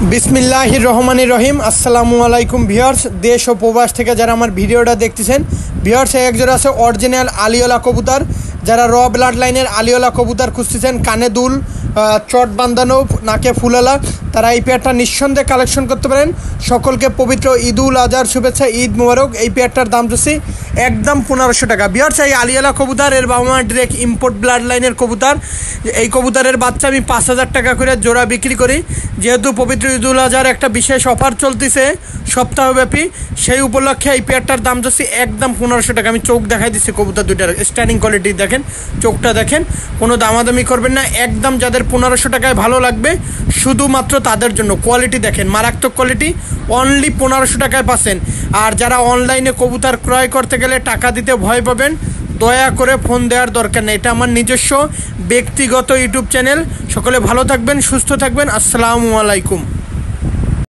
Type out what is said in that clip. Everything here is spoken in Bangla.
বিসমিল্লাহির রহমানির রহিম। আসসালামু আলাইকুম ভিউয়ার্স, দেশ ও প্রবাস থেকে যারা আমার ভিডিওটা দেখতেছেন ভিউয়ার্স, একজোড়া আছে অরিজিনাল আলিওলা কবুতর। যারা র ব্লাড লাইনের আলিওলা কবুতর খুঁজতেছেন, কানে দুল, চট বাঁধানো, নাকে ফুলালা, তারা এই পেয়ারটা নিঃসন্দেহে কালেকশন করতে পারেন। সকলকে পবিত্র ঈদুল আজহার শুভেচ্ছা, ঈদ মোবারক। এই পেয়ারটার দাম দিচ্ছি একদম 1500 টাকা। ভিউয়ার্স, এই আলিওলা কবুতর এর বাবা মা ডিরেক্ট ইম্পোর্ট ব্লাড লাইনের কবুতর। এই কবুতরের বাচ্চা আমি 5000 টাকা করে জোড়া বিক্রি করি। যেহেতু পবিত্র ঈদুল আজহার একটা বিশেষ অফার চলতেছে সপ্তাহব্যাপী, সেই উপলক্ষে এই পেয়ারটার দাম দিচ্ছি একদম 1500 টাকা। আমি চোখ দেখাই দিচ্ছি কবুতর দুইটার স্ট্যান্ডিং কোয়ালিটি দেখেন, চোখটা দেখেন, কোনো দামাদামি করবেন না। একদম যাদের 1500 টাকায় ভালো লাগবে শুধুমাত্র তাদের জন্য। কোয়ালিটি দেখেন, মারাত্মক কোয়ালিটি, অনলি 1500 টাকায় পাচ্ছেন। আর যারা অনলাইনে কবুতর ক্রয় করতে গেলে টাকা দিতে ভয় পাবেন, দয়া করে ফোন দেওয়ার দরকার নেই। এটা আমার নিজস্ব ব্যক্তিগত ইউটিউব চ্যানেল। সকলে ভালো থাকবেন, সুস্থ থাকবেন। আসসালামু আলাইকুম।